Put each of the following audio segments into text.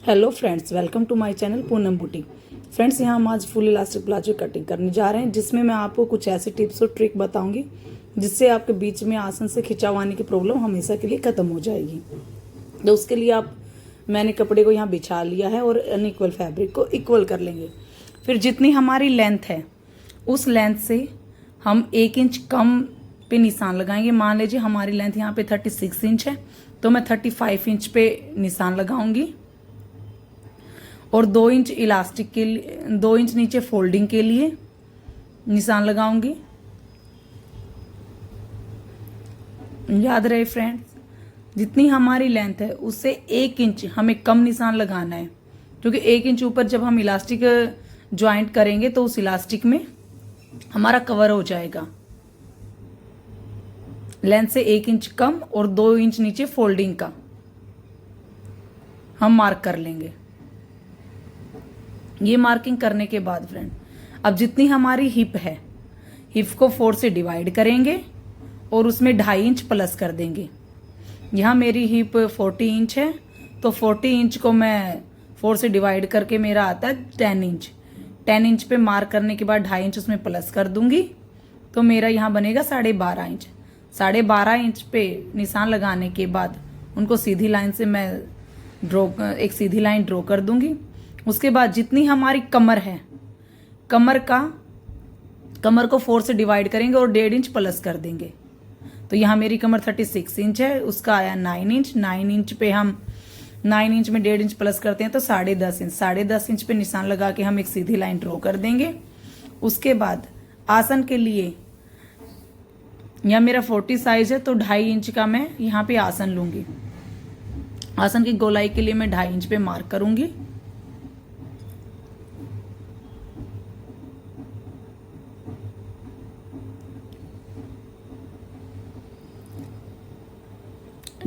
Hello friends, welcome to my channel Poonam boutique. Friends, यहाँ हम आज फुल इलास्टिक प्लाजो कटिंग करने जा रहे हैं, जिसमें मैं आपको कुछ ऐसे टिप्स और ट्रिक बताऊंगी जिससे आपके बीच में आसन से खिंचाव आने की प्रॉब्लम हमेशा के लिए खत्म हो जाएगी। तो उसके लिए मैंने कपड़े को यहाँ बिछा लिया है और अनइक्वल फैब्रिक को इक्वल कर लेंगे। फिर जितनी हमारी लेंथ है उस लेंथ से हम 1 इंच कम पे निशान लगाएंगे। मान लीजिए हमारी लेंथ यहाँ पे 36 इंच है, तो मैं 35 इंच पे निशान लगाऊंगी और 2 इंच इलास्टिक के लिए, 2 इंच नीचे फोल्डिंग के लिए निशान लगाऊंगी। याद रहे फ्रेंड्स, जितनी हमारी लेंथ है उससे 1 इंच हमें कम निशान लगाना है, क्योंकि 1 इंच ऊपर जब हम इलास्टिक ज्वाइंट करेंगे तो उस इलास्टिक में हमारा कवर हो जाएगा। लेंथ से 1 इंच कम और 2 इंच नीचे फोल्डिंग का हम मार्क कर लेंगे। ये मार्किंग करने के बाद फ्रेंड, अब जितनी हमारी हिप है, हिप को 4 से डिवाइड करेंगे और उसमें 2.5 इंच प्लस कर देंगे। यहाँ मेरी हिप 40 इंच है, तो 40 इंच को मैं 4 से डिवाइड करके मेरा आता है 10 इंच। 10 इंच पे मार्क करने के बाद 2.5 इंच उसमें प्लस कर दूंगी, तो मेरा यहाँ बनेगा 12.5 इंच। 12.5 इंच पे निशान लगाने के बाद उनको सीधी लाइन से मैं एक सीधी लाइन ड्रॉ कर दूंगी। उसके बाद जितनी हमारी कमर है, कमर को 4 से डिवाइड करेंगे और 1.5 इंच प्लस कर देंगे। तो यहाँ मेरी कमर 36 इंच है, उसका आया 9 इंच। 9 इंच पे हम 9 इंच में 1.5 इंच प्लस करते हैं तो 10.5 इंच। 10.5 इंच पे निशान लगा के हम एक सीधी लाइन ड्रॉ कर देंगे। उसके बाद आसन के लिए, यहाँ मेरा 40 साइज है तो 2.5 इंच का मैं यहाँ पे आसन लूंगी। आसन की गोलाई के लिए मैं 2.5 इंच पे मार्क करूंगी।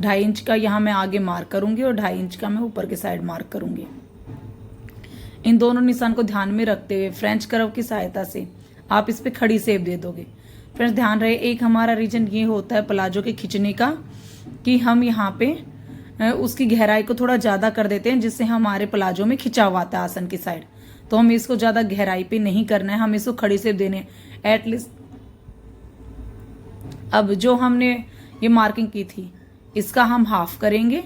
ढाई इंच का यहाँ मैं आगे मार्क करूंगी और 2.5 इंच का मैं ऊपर के साइड मार्क करूंगी। इन दोनों निशान को ध्यान में रखते हुए फ्रेंच कर्व की सहायता से आप इस पे खड़ी शेप दे दोगे। फ्रेंड्स, ध्यान रहे, एक हमारा रीजन ये होता है प्लाजो के खींचने का कि हम यहाँ पे उसकी गहराई को थोड़ा ज्यादा कर देते हैं, जिससे हमारे प्लाजो में खिंचाव आता है आसन की साइड। तो हम इसको ज्यादा गहराई पे नहीं करना है, हम इसको खड़ी शेप देने एटलीस्ट। अब जो हमने ये मार्किंग की थी इसका हम हाफ करेंगे।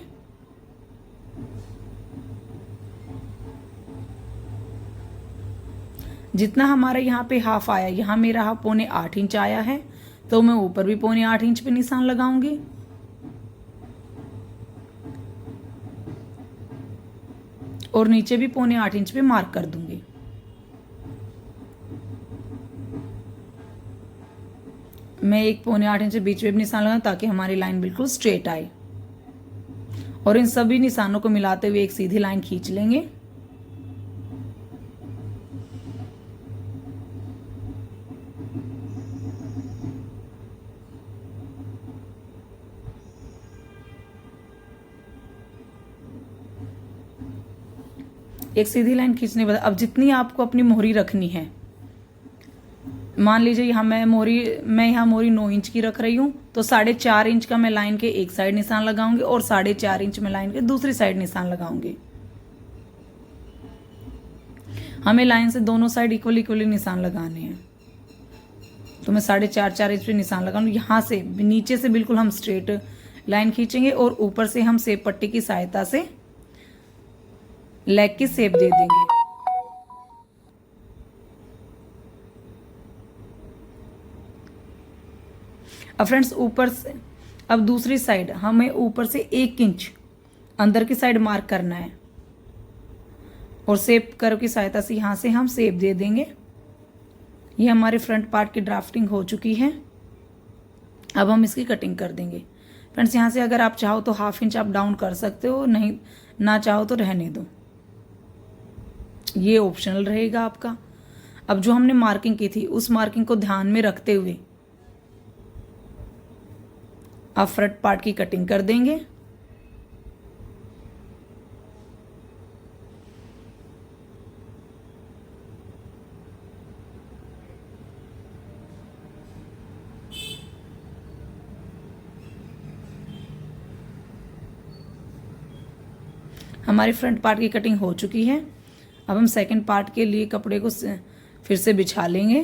जितना हमारा यहाँ पे हाफ आया, यहाँ मेरा हाफ 7.25 इंच आया है, तो मैं ऊपर भी 7.25 इंच पे निशान लगाऊंगी। और नीचे भी 7.25 इंच पे मार्क कर दूंगी। मैं एक 7.25 इंच बीच में भी निशान लगाऊं ताकि हमारी लाइन बिल्कुल स्ट्रेट आए। और इन सभी निशानों को मिलाते हुए एक सीधी लाइन खींच लेंगे। एक सीधी लाइन खींचने के बाद अब जितनी आपको अपनी मोहरी रखनी है, मान लीजिए यहाँ मैं यहाँ मोहरी 9 इंच की रख रही हूँ, तो 4.5 इंच का मैं लाइन के एक साइड निशान लगाऊंगी और 4.5 इंच में लाइन के दूसरी साइड निशान लगाऊंगी। हमें लाइन से दोनों साइड इक्वली निशान लगाने हैं, तो मैं 4.5 इंच पे निशान लगाऊंगी। यहाँ से नीचे से बिल्कुल हम स्ट्रेट लाइन खींचेंगे और ऊपर से हम सेप पट्टी की सहायता से लेग की शेप दे देंगे। अब फ्रेंड्स, ऊपर से अब दूसरी साइड हमें ऊपर से 1 इंच अंदर की साइड मार्क करना है और शेप कर्व की सहायता से यहां से हम शेप दे देंगे। ये हमारे फ्रंट पार्ट की ड्राफ्टिंग हो चुकी है। अब हम इसकी कटिंग कर देंगे। फ्रेंड्स, यहां से अगर आप चाहो तो 1/2 इंच आप डाउन कर सकते हो, नहीं ना चाहो तो रहने दो, ये ऑप्शनल रहेगा आपका। अब जो हमने मार्किंग की थी उस मार्किंग को ध्यान में रखते हुए आप फ्रंट पार्ट की कटिंग कर देंगे। हमारे फ्रंट पार्ट की कटिंग हो चुकी है। अब हम सेकंड पार्ट के लिए कपड़े को फिर से बिछा लेंगे।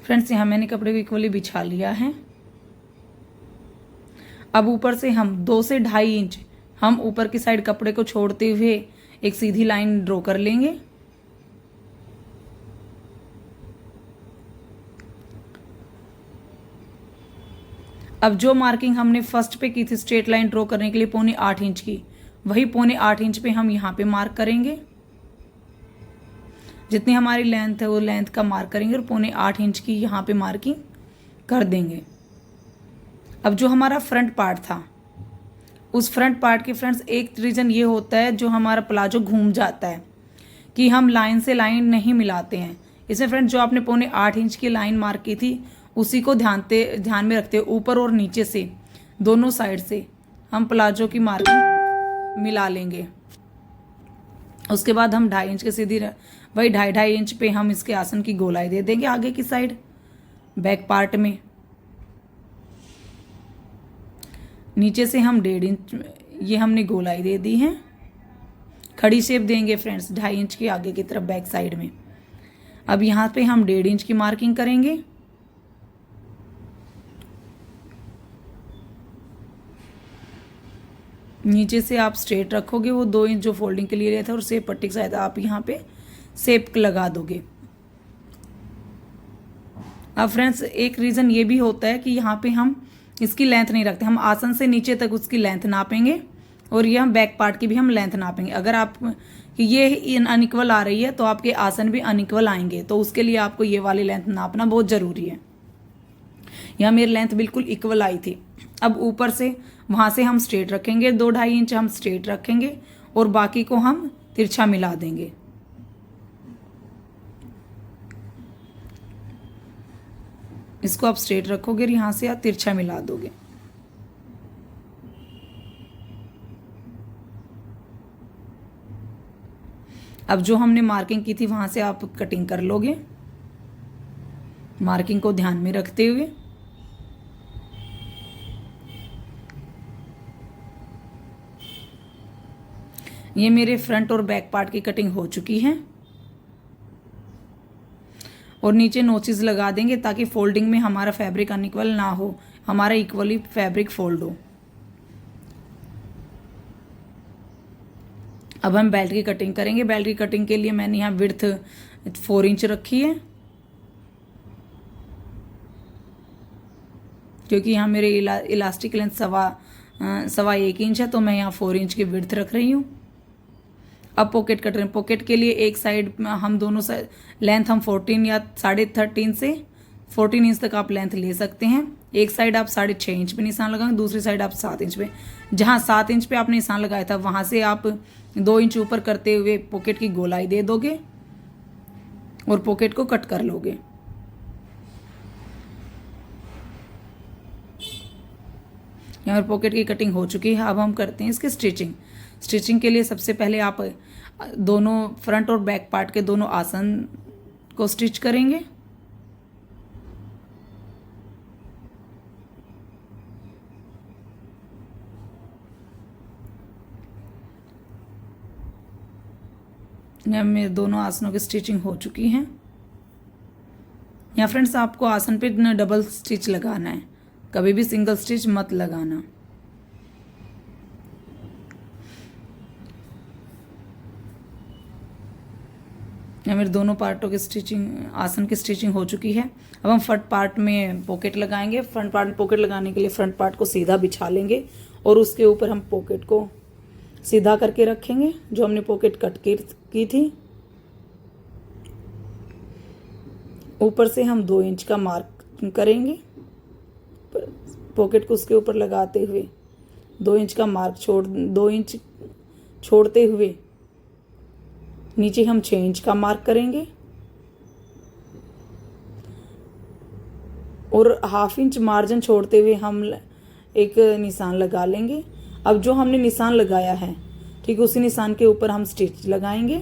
फ्रेंड्स, यहाँ मैंने कपड़े को इक्वली बिछा लिया है। अब ऊपर से हम 2 से 2.5 इंच हम ऊपर की साइड कपड़े को छोड़ते हुए एक सीधी लाइन ड्रॉ कर लेंगे। अब जो मार्किंग हमने फर्स्ट पे की थी स्ट्रेट लाइन ड्रॉ करने के लिए 7.25 इंच की, वही 7.25 इंच पे हम यहाँ पे मार्क करेंगे। जितनी हमारी लेंथ है वो लेंथ का मार्क करेंगे और 7.25 इंच की यहाँ पे मार्किंग कर देंगे। अब जो हमारा फ्रंट पार्ट था, उस फ्रंट पार्ट के फ्रेंड्स एक रीज़न ये होता है जो हमारा प्लाजो घूम जाता है कि हम लाइन से लाइन नहीं मिलाते हैं। इसमें फ्रेंड्स जो आपने 7.25 इंच की लाइन मार्क की थी उसी को ध्यान में रखते हुए ऊपर और नीचे से दोनों साइड से हम प्लाजो की मार्किंग मिला लेंगे। उसके बाद हम 2.5 इंच के सीधी वही 2.5 इंच पे हम इसके आसन की गोलाई दे देंगे आगे की साइड बैक पार्ट में। नीचे से हम 1.5 इंच ये हमने गोलाई दे दी है। खड़ी शेप देंगे फ्रेंड्स 2.5 इंच की आगे की तरफ बैक साइड में। अब यहाँ पे हम 1.5 इंच की मार्किंग करेंगे। नीचे से आप स्ट्रेट रखोगे, वो 2 इंच जो फोल्डिंग के लिए लिया था और सेप पट्टी के साथ आप यहाँ पे सेप लगा दोगे। अब फ्रेंड्स एक रीज़न ये भी होता है कि यहाँ पे हम इसकी लेंथ नहीं रखते, हम आसन से नीचे तक उसकी लेंथ नापेंगे और ये हम बैक पार्ट की भी हम लेंथ नापेंगे। अगर आप कि ये अनइक्वल आ रही है तो आपके आसन भी अनइक्वल आएंगे, तो उसके लिए आपको ये वाली लेंथ नापना बहुत ज़रूरी है। यहाँ मेरी लेंथ बिल्कुल इक्वल आई थी। अब ऊपर से वहाँ से हम स्ट्रेट रखेंगे, 2-2.5 इंच हम स्ट्रेट रखेंगे और बाकी को हम तिरछा मिला देंगे। इसको आप स्ट्रेट रखोगे और यहाँ से आप तिरछा मिला दोगे। अब जो हमने मार्किंग की थी वहां से आप कटिंग कर लोगे, मार्किंग को ध्यान में रखते हुए। ये मेरे फ्रंट और बैक पार्ट की कटिंग हो चुकी है और नीचे नोचेस लगा देंगे ताकि फोल्डिंग में हमारा फैब्रिक अनइक्वल ना हो, हमारा इक्वली फैब्रिक फोल्ड हो। अब हम बेल्ट की कटिंग करेंगे। बेल्ट की कटिंग के लिए मैंने यहाँ विड्थ 4 इंच रखी है, क्योंकि यहाँ मेरे इलास्टिक लेंथ 1.25 इंच है, तो मैं यहाँ 4 इंच की विड्थ रख रही हूँ। अब पॉकेट कट रहे हैं। पॉकेट के लिए एक साइड हम दोनों साइड लेंथ हम 14 या 13.5 से 14 इंच तक आप लेंथ ले सकते हैं। एक साइड आप 6.5 इंच पे निशान लगाएंगे, दूसरी साइड आप 7 इंच पे। जहाँ 7 इंच पे आपने निशान लगाया था वहाँ से आप 2 इंच ऊपर करते हुए पॉकेट की गोलाई दे दोगे और पॉकेट को कट कर लोगे। यहाँ पर पॉकेट की कटिंग हो चुकी है। अब हम करते हैं इसकी स्टिचिंग। स्टिचिंग के लिए सबसे पहले आप दोनों फ्रंट और बैक पार्ट के दोनों आसन को स्टिच करेंगे। यहाँ मेरे दोनों आसनों की स्टिचिंग हो चुकी है। यहाँ फ्रेंड्स आपको आसन पे डबल स्टिच लगाना है, कभी भी सिंगल स्टिच मत लगाना। यहाँ मेरे दोनों पार्टों की स्टिचिंग आसन की स्टिचिंग हो चुकी है। अब हम फ्रंट पार्ट में पॉकेट लगाएंगे। फ्रंट पार्ट में पॉकेट लगाने के लिए फ्रंट पार्ट को सीधा बिछा लेंगे और उसके ऊपर हम पॉकेट को सीधा करके रखेंगे जो हमने पॉकेट कट की थी। ऊपर से हम 2 इंच का मार्क करेंगे, पॉकेट को उसके ऊपर लगाते हुए 2 इंच का मार्क 2 इंच छोड़ते हुए नीचे हम 6 इंच का मार्क करेंगे और 1/2 इंच मार्जिन छोड़ते हुए हम एक निशान लगा लेंगे। अब जो हमने निशान लगाया है ठीक उसी निशान के ऊपर हम स्टिच लगाएंगे।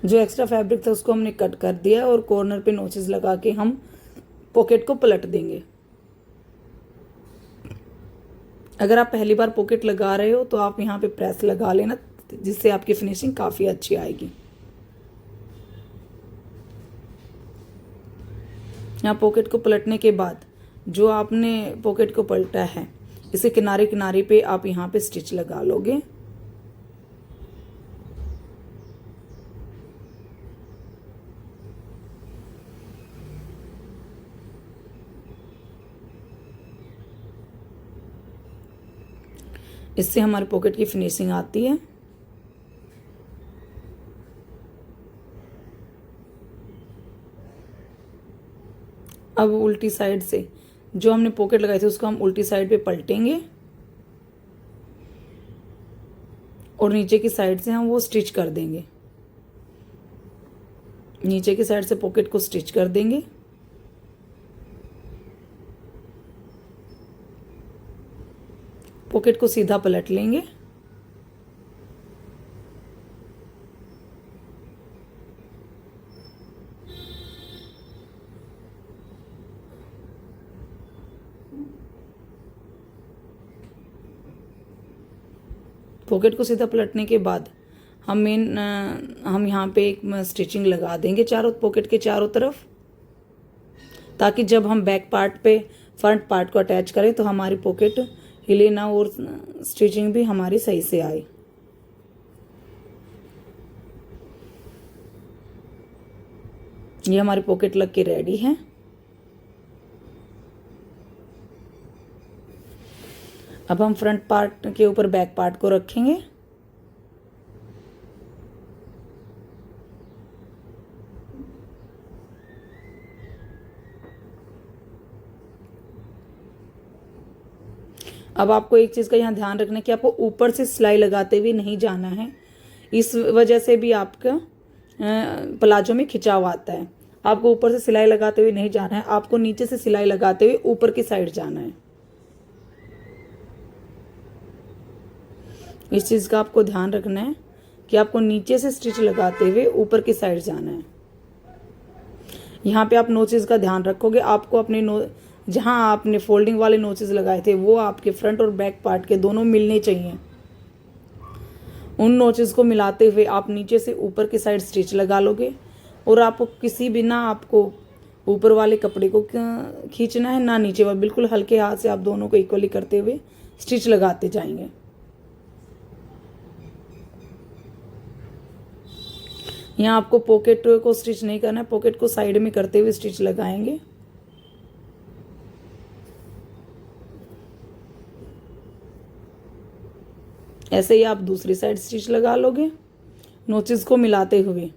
जो एक्स्ट्रा फैब्रिक था उसको हमने कट कर दिया और कॉर्नर पे नोचेस लगा के हम पॉकेट को पलट देंगे। अगर आप पहली बार पॉकेट लगा रहे हो तो आप यहाँ पे प्रेस लगा लेना, जिससे आपकी फिनिशिंग काफ़ी अच्छी आएगी। यहाँ पॉकेट को पलटने के बाद जो आपने पॉकेट को पलटा है, इसे किनारे किनारे पे आप यहाँ पे स्टिच लगा लोगे। इससे हमारे पॉकेट की फिनिशिंग आती है। अब उल्टी साइड से जो हमने पॉकेट लगाई थी उसको हम उल्टी साइड पे पलटेंगे और नीचे की साइड से हम वो स्टिच कर देंगे। नीचे की साइड से पॉकेट को स्टिच कर देंगे। पॉकेट को सीधा पलट लेंगे। पॉकेट को सीधा पलटने के बाद हम यहाँ पे एक स्टिचिंग लगा देंगे चारों पॉकेट के चारों तरफ, ताकि जब हम बैक पार्ट पे फ्रंट पार्ट को अटैच करें तो हमारी पॉकेट हिले ना और स्टिचिंग भी हमारी सही से आए। ये हमारी पॉकेट लग के रेडी है। अब हम फ्रंट पार्ट के ऊपर बैक पार्ट को रखेंगे। अब आपको एक चीज़ का यहाँ ध्यान रखना है कि आपको ऊपर से सिलाई लगाते हुए नहीं जाना है। इस वजह से भी आपका प्लाजो में खिंचाव आता है। आपको ऊपर से सिलाई लगाते हुए नहीं जाना है, आपको नीचे से सिलाई लगाते हुए ऊपर की साइड जाना है। इस चीज़ का आपको ध्यान रखना है कि आपको नीचे से स्टिच लगाते हुए ऊपर की साइड जाना है। यहाँ पे आप नोचेस का ध्यान रखोगे। आपको अपने जहाँ आपने फोल्डिंग वाले नोचेस लगाए थे वो आपके फ्रंट और बैक पार्ट के दोनों मिलने चाहिए। उन नोचेस को मिलाते हुए आप नीचे से ऊपर की साइड स्टिच लगा लोगे और आपको किसी भी ना आपको ऊपर वाले कपड़े को खींचना है ना नीचे वाले, बिल्कुल हल्के हाथ से आप दोनों को इक्वली करते हुए स्टिच लगाते जाएंगे। यहाँ आपको पॉकेट को स्टिच नहीं करना है, पॉकेट को साइड में करते हुए स्टिच लगाएंगे। ऐसे ही आप दूसरी साइड स्टिच लगा लोगे। नोचेस को मिलाते हुए,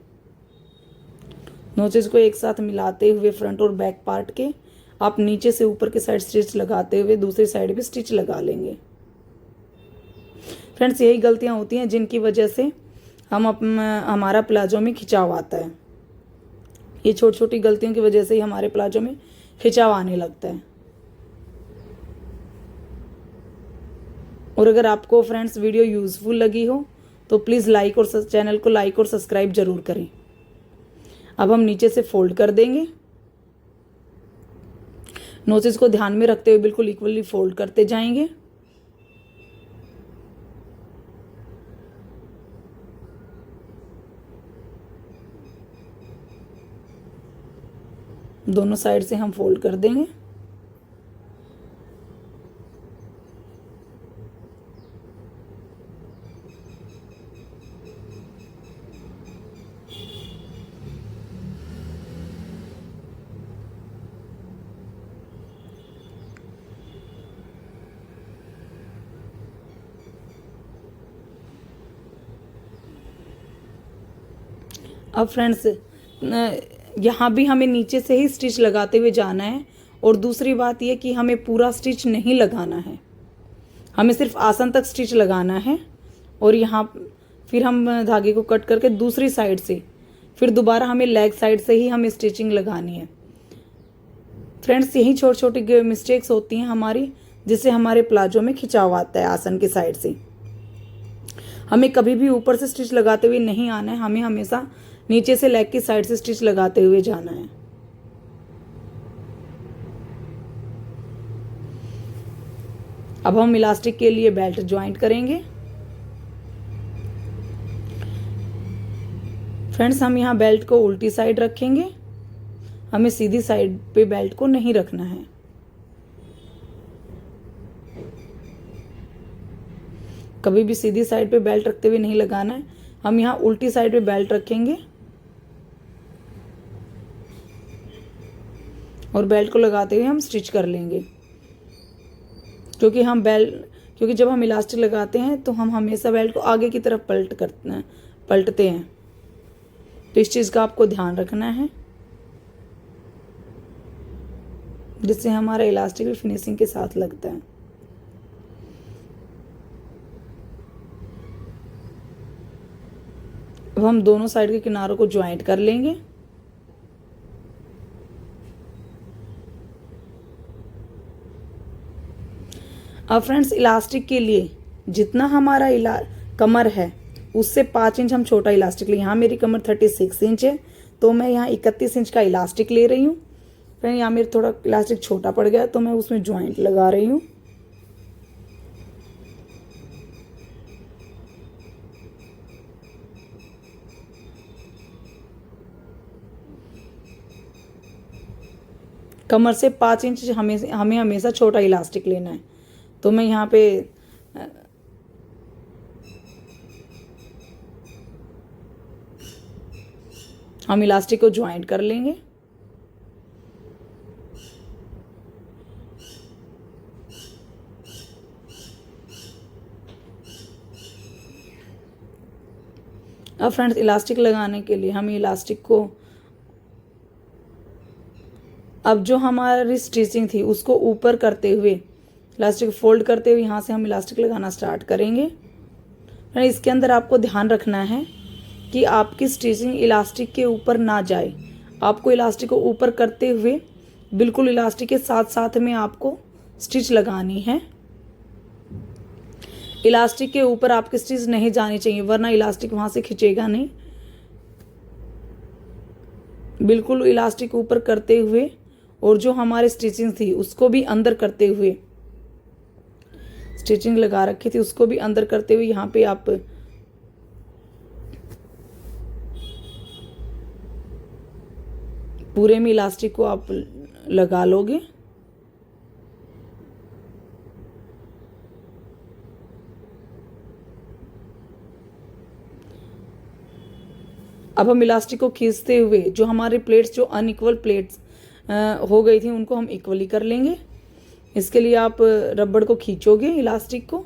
नोचेस को एक साथ मिलाते हुए फ्रंट और बैक पार्ट के आप नीचे से ऊपर के साइड स्टिच लगाते हुए दूसरी साइड भी स्टिच लगा लेंगे। फ्रेंड्स, यही गलतियां होती हैं जिनकी वजह से हमारा प्लाजो में खिंचाव आता है। ये छोटी छोटी गलतियों की वजह से ही हमारे प्लाजो में खिंचाव आने लगता है। और अगर आपको फ्रेंड्स वीडियो यूज़फुल लगी हो तो प्लीज़ लाइक और चैनल को लाइक और सब्सक्राइब जरूर करें। अब हम नीचे से फोल्ड कर देंगे। नोचेस को ध्यान में रखते हुए बिल्कुल इक्वली फोल्ड करते जाएंगे। दोनों साइड से हम फोल्ड कर देंगे। अब फ्रेंड्स, यहाँ भी हमें नीचे से ही स्टिच लगाते हुए जाना है। और दूसरी बात यह कि हमें पूरा स्टिच नहीं लगाना है, हमें सिर्फ आसन तक स्टिच लगाना है। और यहाँ फिर हम धागे को कट करके दूसरी साइड से फिर दोबारा हमें लेग साइड से ही हमें स्टिचिंग लगानी है। फ्रेंड्स, यही छोटी छोटी मिस्टेक्स होती हैं हमारी, जिससे हमारे प्लाजो में खिंचाव आता है आसन की साइड से। हमें कभी भी ऊपर से स्टिच लगाते हुए नहीं आना है, हमें हमेशा नीचे से लेग की साइड से स्टिच लगाते हुए जाना है। अब हम इलास्टिक के लिए बेल्ट ज्वाइंट करेंगे। फ्रेंड्स, हम यहाँ बेल्ट को उल्टी साइड रखेंगे, हमें सीधी साइड पे बेल्ट को नहीं रखना है। कभी भी सीधी साइड पे बेल्ट रखते हुए नहीं लगाना है, हम यहाँ उल्टी साइड पे बेल्ट रखेंगे और बेल्ट को लगाते हुए हम स्टिच कर लेंगे। क्योंकि जब हम इलास्टिक लगाते हैं तो हम हमेशा बेल्ट को आगे की तरफ पलटते हैं, तो इस चीज़ का आपको ध्यान रखना है, जिससे हमारा इलास्टिक भी फिनिशिंग के साथ लगता है। अब हम दोनों साइड के किनारों को ज्वाइंट कर लेंगे। अब फ्रेंड्स, इलास्टिक के लिए जितना हमारा कमर है उससे 5 इंच हम छोटा इलास्टिक ले। यहाँ मेरी कमर 36 इंच है, तो मैं यहाँ 31 इंच का इलास्टिक ले रही हूँ। फ्रेंड, यहाँ मेरे थोड़ा इलास्टिक छोटा पड़ गया तो मैं उसमें ज्वाइंट लगा रही हूँ। कमर से 5 इंच हमें हमेशा छोटा इलास्टिक लेना है, तो मैं यहाँ पे हम इलास्टिक को ज्वाइंट कर लेंगे। अब फ्रेंड्स, इलास्टिक लगाने के लिए हम इलास्टिक को, अब जो हमारी स्टिचिंग थी उसको ऊपर करते हुए, इलास्टिक फोल्ड करते हुए यहाँ से हम इलास्टिक लगाना स्टार्ट करेंगे। फ्रेंड, इसके अंदर आपको ध्यान रखना है कि आपकी स्टिचिंग इलास्टिक के ऊपर ना जाए। आपको इलास्टिक को ऊपर करते हुए बिल्कुल इलास्टिक के साथ साथ में आपको स्टिच लगानी है। इलास्टिक के ऊपर आपकी स्टिच नहीं जानी चाहिए, वरना इलास्टिक वहां से खिंचेगा नहीं। बिल्कुल इलास्टिक ऊपर करते हुए और जो हमारी स्टिचिंग थी उसको भी अंदर करते हुए, स्टिचिंग लगा रखी थी उसको भी अंदर करते हुए यहाँ पे आप पूरे में इलास्टिक को आप लगा लोगे। अब हम इलास्टिक को खींचते हुए जो हमारे प्लेट्स, जो अनइक्वल प्लेट्स हो गई थी, उनको हम इक्वली कर लेंगे। इसके लिए आप रबड़ को खींचोगे इलास्टिक को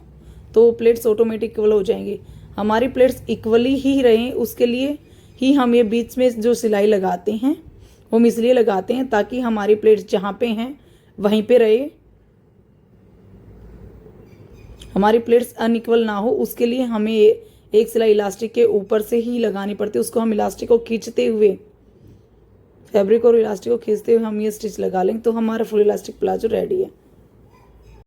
तो प्लेट्स ऑटोमेटिक इक्वल हो जाएंगी। हमारी प्लेट्स इक्वली ही रहें, उसके लिए ही हम ये बीच में जो सिलाई लगाते हैं वो हम इसलिए लगाते हैं ताकि हमारी प्लेट्स जहाँ पे हैं वहीं पे रहे, हमारी प्लेट्स अनइक्वल ना हो। उसके लिए हमें एक सिलाई इलास्टिक के ऊपर से ही लगानी पड़ती है। उसको हम इलास्टिक को खींचते हुए, फैब्रिक और इलास्टिक को खींचते हुए हम ये स्टिच लगा लेंगे तो हमारा फुल इलास्टिक प्लाजो रेडी है।